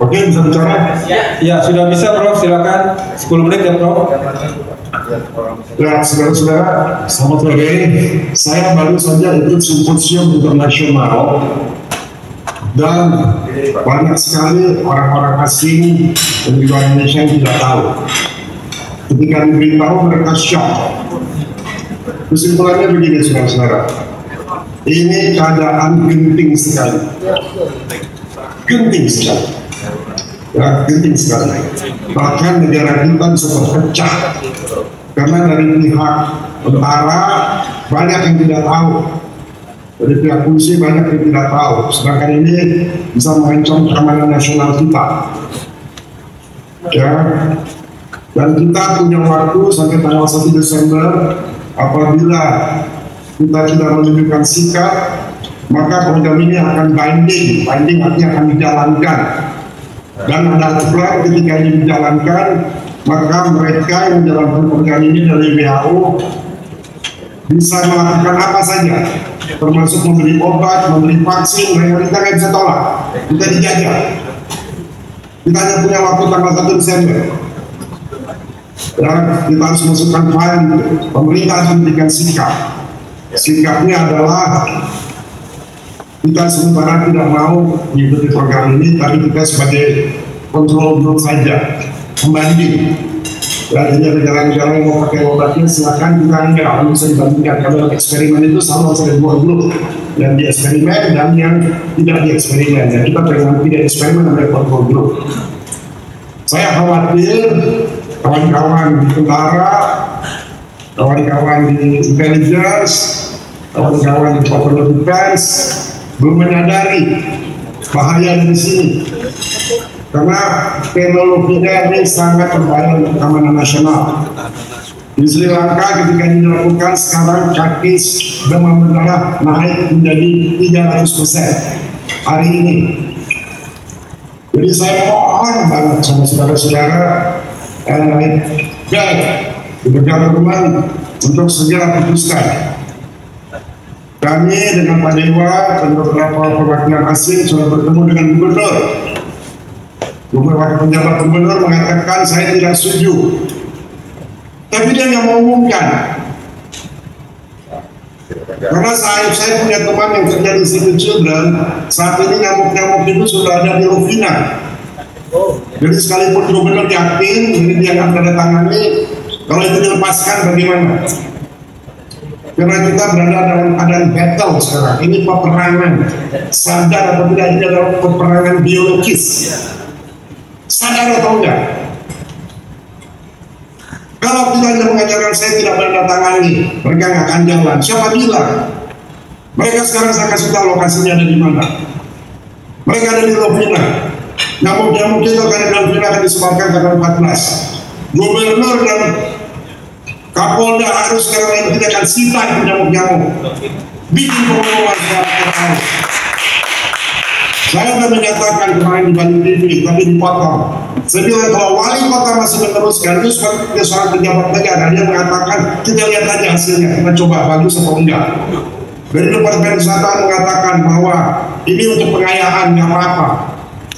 Oke, bisa bicara? Ya, sudah bisa Prof, silakan 10 menit ya Prof. Ya, saudara-saudara, selamat sore. Saya baru saja ikut simposium internasional dan banyak sekali orang-orang asing dan juga Indonesia yang tidak tahu. Ketika diberitahu mereka shock. Kesimpulannya begini, saudara-saudara, ini keadaan genting sekali. Genting sekali. Ya, genting sekali. Bahkan negara kita bisa terpecah karena dari pihak tentara banyak yang tidak tahu, dari pihak polisi banyak yang tidak tahu, sedangkan ini bisa mengancam keamanan nasional kita. Ya, dan kita punya waktu sampai tanggal 1 Desember. Apabila kita tidak menunjukkan sikap, maka program ini akan binding artinya akan dijalankan. Dan ada aturan ketika ini dijalankan, maka mereka yang menjalankan program ini dari WHO bisa melakukan apa saja, termasuk membeli obat, membeli vaksin, mereka kita nggak bisa tolak, kita dijajah. Kita hanya punya waktu tanggal 1 Desember. Dan kita harus masukkan file, pemerintah harus memberikan sikap. Sikapnya adalah kita sementara tidak mau mengikuti program ini, tapi kita sebagai control group saja, pembanding. Dan ini negara-negara yang mau pakai obatnya silakan, kita enggak bisa dibandingkan. Kalau eksperimen itu sama ada dua grup, yang di eksperimen dan yang tidak di eksperimen. Dan kita pengen tidak eksperimen namanya control group. Saya khawatir kawan-kawan di tentara, kawan-kawan di intelligence, kawan-kawan di Department of Defense belum menyadari bahaya di sini, karena teknologinya ini sangat berbahaya untuk keamanan nasional. Di Sri Lanka ketika ini dilakukan, sekarang case demam berdarah naik menjadi 300% hari ini. Jadi saya mohon banget sama saudara-saudara di teman untuk segera putuskan. Kami dengan Pak Dewa dan beberapa perwakilan asing sudah bertemu dengan gubernur. Beberapa penjabat gubernur mengatakan saya tidak setuju, tapi dia nggak mau umumkan. Karena saya punya teman yang kerja di Save the Children, saat ini nyamuk-nyamuk itu sudah ada di Rufina. Jadi sekalipun gubernur yakin, ini dia akan tanda tangani, kalau itu dilepaskan bagaimana? Karena kita berada dalam keadaan battle sekarang, ini peperangan. Sadar atau tidak, ini adalah peperangan biologis. Sadar atau enggak? Kalau kita hanya mengajarkan saya tidak menandatangani, mereka nggak akan jalan. Siapa bilang? Mereka sekarang saya kasih tahu lokasinya ada di mana. Mereka ada di Rufina. Nyamuk-nyamuk itu akan di Rufina akan disebarkan tanggal 14. Gubernur dan Kapolda harus sekarang ini tidak akan sita itu nyamuk-nyamuk. Bikin pengumuman sekarang. Saya sudah menyatakan kemarin di Bali TV, tapi dipotong. Saya bilang kalau wali kota masih meneruskan, itu sebagai seorang pejabat negara, dia mengatakan kita lihat aja hasilnya, kita coba bagus atau enggak. Dari Departemen Kesehatan mengatakan bahwa ini untuk pengayaan, nggak apa-apa.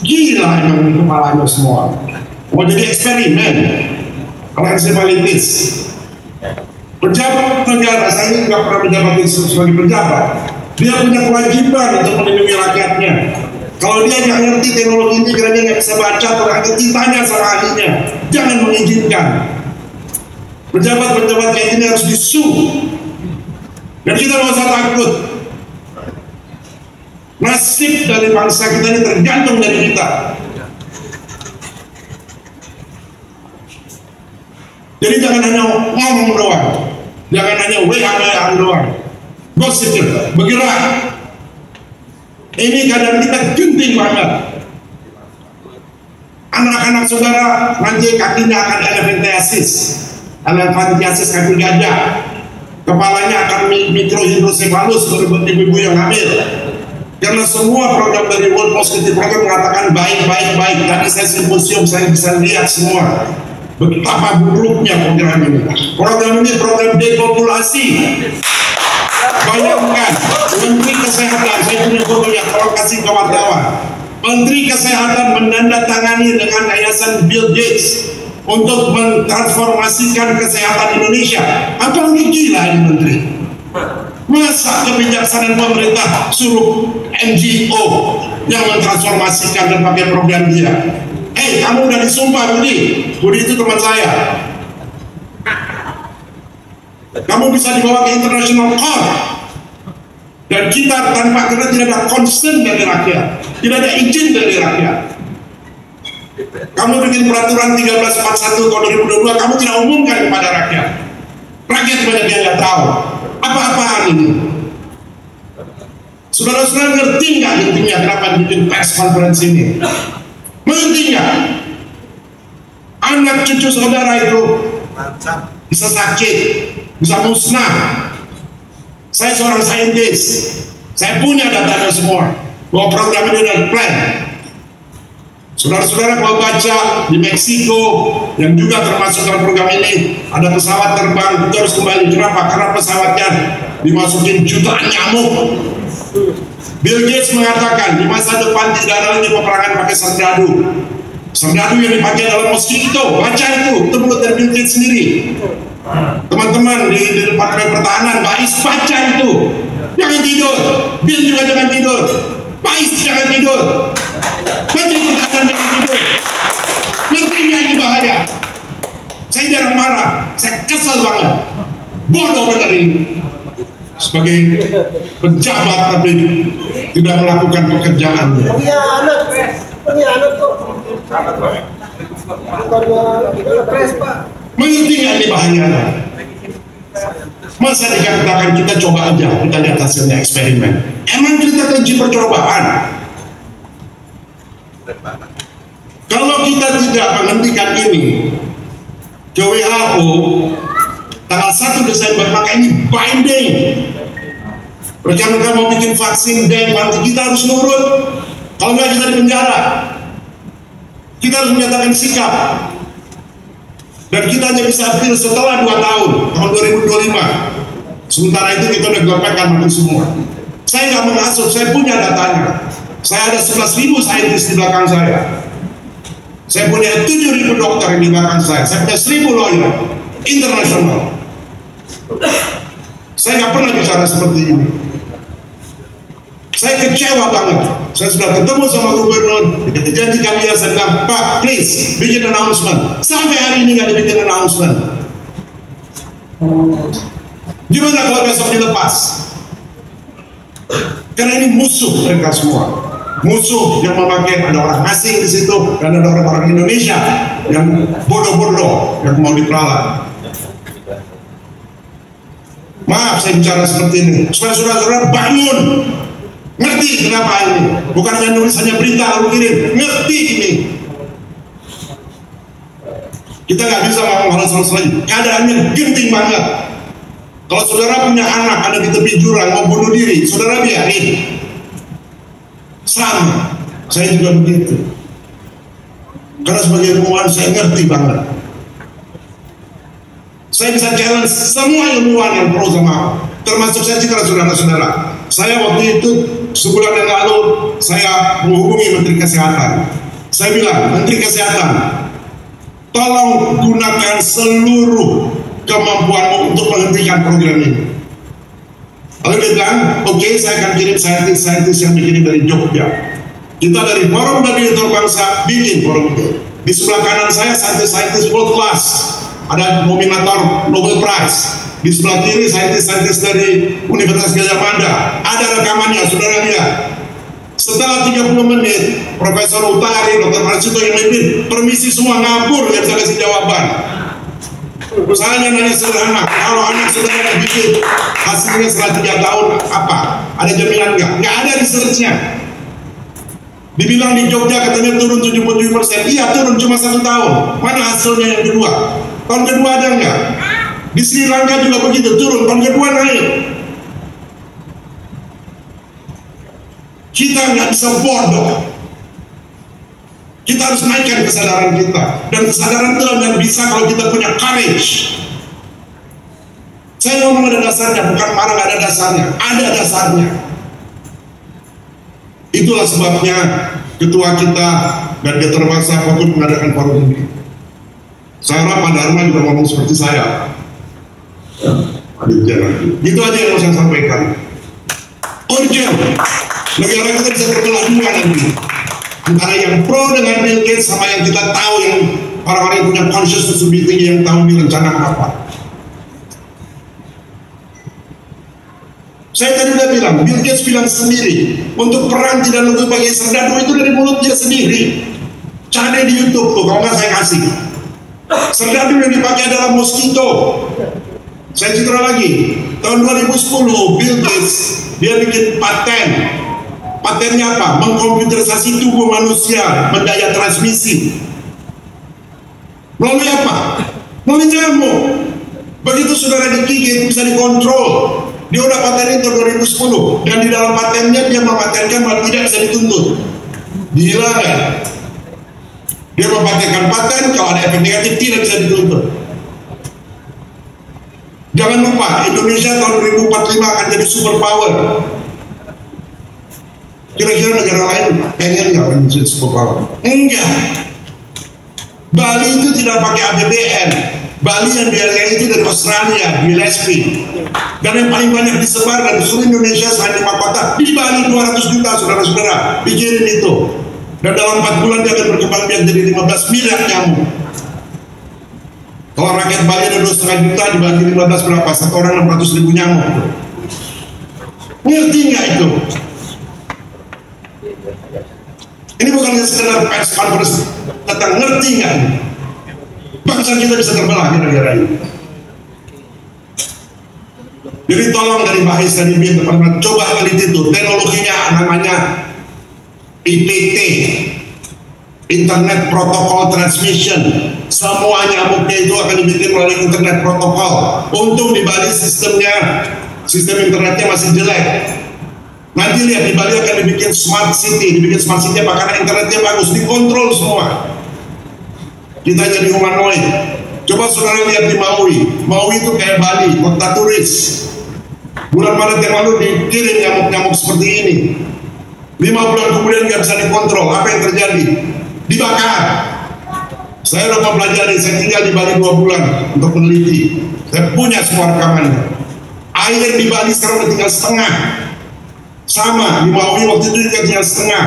Gila emang di kepalanya semua. Mau jadi eksperimen, fleksibilitas. Pejabat negara, saya ini nggak pernah menjabat sebagai pejabat. Dia punya kewajiban untuk melindungi rakyatnya. Kalau dia nggak ngerti teknologi ini, karena dia nggak bisa baca atau nggak ngerti, tanya sama ahlinya. Jangan mengizinkan. Pejabat-pejabat kayak ini harus disu. Dan kita nggak usah takut. Nasib dari bangsa kita ini tergantung dari kita. Jadi jangan hanya ngomong doang, jangan hanya WA doang, gosip, bergerak. Ini keadaan kita genting banget. Anak-anak saudara nanti kakinya akan elephantiasis kaki gajah, kepalanya akan mikrohidrosefalus seperti ibu-ibu yang hamil. Karena semua program dari World Positive Program mengatakan baik. Tadi saya simposium, saya bisa lihat semua betapa buruknya program ini. Program ini program depopulasi. Bayangkan, Menteri Kesehatan, saya punya fotonya, tolong kasih ke wartawan. Menteri Kesehatan menandatangani dengan Yayasan Bill Gates untuk mentransformasikan kesehatan Indonesia. Apa lebih gila ini menteri? Masa kebijaksanaan pemerintah suruh NGO yang mentransformasikan dan pakai program dia? Kamu udah disumpah Budi itu teman saya. Kamu bisa dibawa ke international court. Dan kita tanpa karena tidak ada concern dari rakyat, tidak ada izin dari rakyat. Kamu bikin peraturan 1341 tahun 2022, kamu tidak umumkan kepada rakyat. Rakyat banyak yang nggak tahu apa-apaan ini. Saudara-saudara ngerti nggak intinya kenapa bikin press conference ini? Mengerti nggak? Anak cucu saudara itu bisa sakit, bisa musnah. Saya seorang saintis, saya punya datanya semua bahwa program ini adalah plan. Saudara-saudara kalau baca di Meksiko yang juga termasuk dalam program ini, ada pesawat terbang terus kembali. Kenapa? Karena pesawatnya dimasukin jutaan nyamuk. Bill Gates mengatakan di masa depan tidak ada lagi peperangan pakai serdadu. Serdadu yang dipakai dalam mosquito. Baca itu mulut dari Bill Gates sendiri. Teman-teman di Departemen Pertahanan, Bais, baca itu. Jangan tidur. Bill juga jangan tidur. Bais jangan tidur. Menteri Pertahanan jangan tidur. Menterinya ini bahaya. Saya jarang marah. Saya kesal banget. Bodoh benar ini. Sebagai pejabat tapi tidak melakukan pekerjaannya. Pengkhianat kok. Mengerti nggak ini bahayanya? Masa dikatakan kita coba aja, kita lihat hasilnya eksperimen. Emang kita uji percobaan? Kalau kita tidak menghentikan ini ke WHO tanggal 1 Desember, maka ini binding. Mereka mau bikin vaksin dan kita harus nurut. Kalau nggak kita di penjara. Kita harus menyatakan sikap. Dan kita hanya bisa appeal setelah 2 tahun, tahun 2025. Sementara itu kita udah gopekkan mati semua. Saya nggak mengasut, saya punya datanya. Saya ada 11.000 saintis di belakang saya. Saya punya 7.000 dokter di belakang saya. Saya punya 1.000 lawyer internasional. Saya nggak pernah bicara seperti ini. Saya kecewa banget. Saya sudah ketemu sama gubernur, janji kami yang saya bilang, Pak, please bikin announcement. Sampai hari ini nggak dibikin announcement. Gimana kalau besok dilepas? Karena ini musuh mereka semua. Musuh yang memakai, ada orang asing di situ dan ada orang-orang Indonesia yang bodoh-bodoh yang mau diperalat. Maaf saya bicara seperti ini. Saudara-saudara bangun. Ngerti kenapa ini? Bukan hanya nulis hanya berita lalu kirim. Ngerti ini. Kita nggak bisa ngomong hal lagi. Keadaannya genting banget. Kalau saudara punya anak ada di tepi jurang mau bunuh diri, saudara biarin. Sama. Saya juga begitu. Karena sebagai ilmuwan saya ngerti banget. Saya bisa challenge semua ilmuwan yang pro sama aku. Termasuk saya juga saudara-saudara. Saya waktu itu sebulan yang lalu saya menghubungi Menteri Kesehatan. Saya bilang, Menteri Kesehatan, tolong gunakan seluruh kemampuanmu untuk menghentikan program ini. Lalu dia bilang, oke, saya akan kirim saintis-saintis yang dikirim dari Jogja. Kita dari Forum Dari Bangsa bikin forum itu. Di sebelah kanan saya saintis-saintis world class. Ada nominator Nobel Prize. Di sebelah kiri saintis-saintis dari Universitas Gadjah Mada. Ada rekamannya, saudara lihat. Setelah 30 menit, Profesor Utari, Dr. Marsito yang memimpin, permisi semua ngabur, nggak bisa kasih jawaban. Saya nanya sederhana, kalau anak saudara bikin hasilnya setelah 3 tahun, apa? Ada jaminan nggak? Nggak ada research-nya. Dibilang di Jogja katanya turun 77%. Iya turun cuma 1 tahun. Mana hasilnya yang kedua? Tahun kedua ada nggak? Di Sri Lanka juga begitu, turun, tahun kedua naik. Kita nggak bisa bodoh. Kita harus naikkan kesadaran kita. Dan kesadaran itu yang bisa kalau kita punya courage. Saya ngomong ada dasarnya, bukan marah nggak ada dasarnya. Ada dasarnya. Itulah sebabnya ketua kita dan dia terpaksa fokus mengadakan forum ini. Saya harap Pak Dharma juga ngomong seperti saya. Ya, itu aja yang mau saya sampaikan. Urgent, negara kita bisa terbelah dua nanti. Antara yang pro dengan Bill Gates sama yang kita tahu, yang orang-orang yang punya consciousness lebih tinggi, yang tahu ini rencana apa. Saya tadi udah bilang, Bill Gates bilang sendiri, untuk perang tidak lebih pakai serdadu itu dari mulut dia sendiri. Cari di YouTube tuh, kalau nggak saya kasih. Serdadu yang dipakai adalah mosquito. Saya cerita lagi, tahun 2010 Bill Gates dia bikin paten. Patennya apa? Mengkomputerisasi tubuh manusia, mendaya transmisi. Melalui apa? Melalui nyamuk. Begitu saudara digigit bisa dikontrol. Dia udah patenin tahun 2010 dan di dalam patennya dia mematenkan bahwa tidak bisa dituntut. Gila kan? Dia mempatenkan paten, kalau ada efek negatif tidak bisa dituntut. Jangan lupa, Indonesia tahun 2045 akan jadi superpower. Kira-kira negara lain pengen nggak menjadi superpower? Enggak. Bali itu tidak pakai APBN. Bali yang biayanya itu dari Australia, Gillespie. Dan yang paling banyak disebar dan di seluruh Indonesia selain 5 kota, di Bali 200 juta saudara-saudara. Pikirin itu. Dan dalam 4 bulan dia akan berkembang biak jadi 15 miliar nyamuk. Kalau rakyat Bali ada 2,5 juta dibagi 15 berapa? Satu orang 600.000 nyamuk. Ngerti nggak itu? Ini bukan sekedar press conference tentang ngerti nggak ini? Bangsa kita bisa terbelah di negara ini. Jadi tolong dari Mbak Ais tadi coba teliti itu teknologinya namanya IPT, Internet Protocol Transmission. Semua nyamuknya itu akan dibikin melalui Internet Protocol. Untung di Bali sistem internetnya masih jelek. Nanti lihat di Bali akan dibikin smart city apa? Karena internetnya bagus, dikontrol semua. Kita jadi humanoid. Coba saudara lihat di Maui itu kayak Bali, kota turis. Bulan Maret yang lalu dikirim nyamuk-nyamuk seperti ini. 5 bulan kemudian nggak bisa dikontrol. Apa yang terjadi? Dibakar. Saya udah mempelajari, saya tinggal di Bali 2 bulan untuk meneliti. Saya punya semua rekamannya. Air di Bali sekarang udah tinggal setengah. Sama, di Maui waktu itu juga tinggal setengah.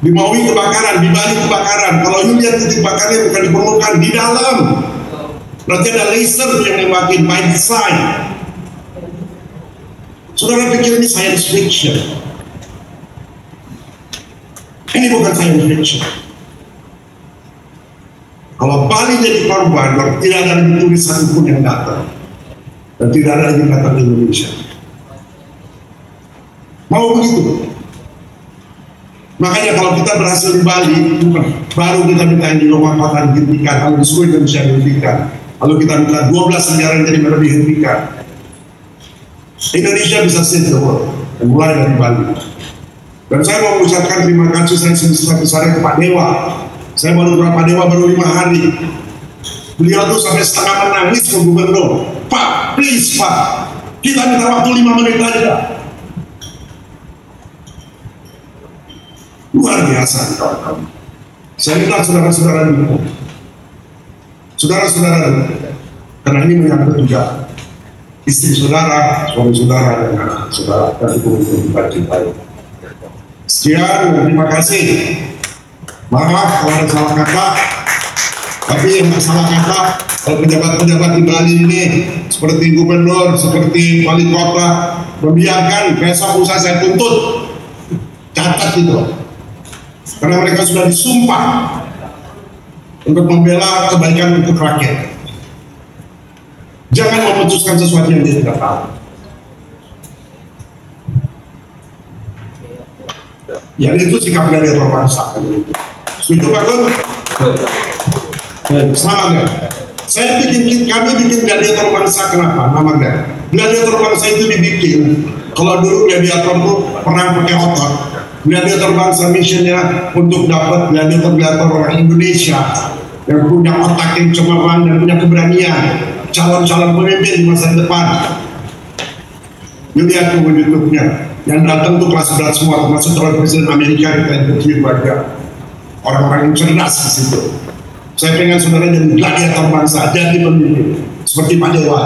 Di Maui kebakaran, di Bali kebakaran. Kalau you lihat titik bakarnya bukan di permukaan, di dalam. Berarti ada laser yang nembakin by design. Saudara pikir ini science fiction? Ini bukan science fiction. Kalau Bali jadi korban, tidak ada lagi turis satupun yang datang. Dan tidak ada lagi datang ke Indonesia. Mau begitu? Makanya kalau kita berhasil di Bali, baru kita minta yang di rumah kota dihentikan, kalau di seluruh Indonesia dihentikan. Lalu kita minta 12 negara yang jadi baru dihentikan. Indonesia bisa save the world, dan mulai dari Bali. Dan saya mau mengucapkan terima kasih saya sebesar-besarnya ke Pak Dewa. Saya baru Pak Dewa baru 5 hari. Beliau tuh sampai setengah menangis ke gubernur. Pak, please Pak, kita minta waktu 5 menit aja. Luar biasa kawan-kawan. Saya minta saudara-saudara dulu. Saudara-saudara dulu. Karena ini menyangkut juga istri saudara, suami saudara, dan anak saudara. Dan itu untuk kita cintai. Sekian, terima kasih. Maaf kalau ada salah kata. Tapi yang salah kata, kalau pejabat-pejabat di Bali ini seperti gubernur, seperti wali kota membiarkan, besok usah saya tuntut. Catat itu. Karena mereka sudah disumpah untuk membela kebaikan untuk rakyat. Jangan memutuskan sesuatu yang dia tidak tahu. Ya itu sikap dari bangsa. Setuju Pak Gun? Sama enggak? Kami bikin gladiator bangsa, kenapa? Namanya gladiator bangsa itu dibikin. Kalau dulu gladiator itu perang pakai otot. Gladiator bangsa misinya untuk dapat gladiator orang Indonesia yang punya otak yang cemerlang dan punya keberanian, calon-calon pemimpin di masa depan. Lihat di YouTube-nya. Yang datang tuh kelas berat semua, termasuk calon presiden Amerika kita interview banyak orang-orang yang cerdas di situ. Saya pengen saudara jadi gladiator bangsa, jadi pemimpin seperti Pak Dewa.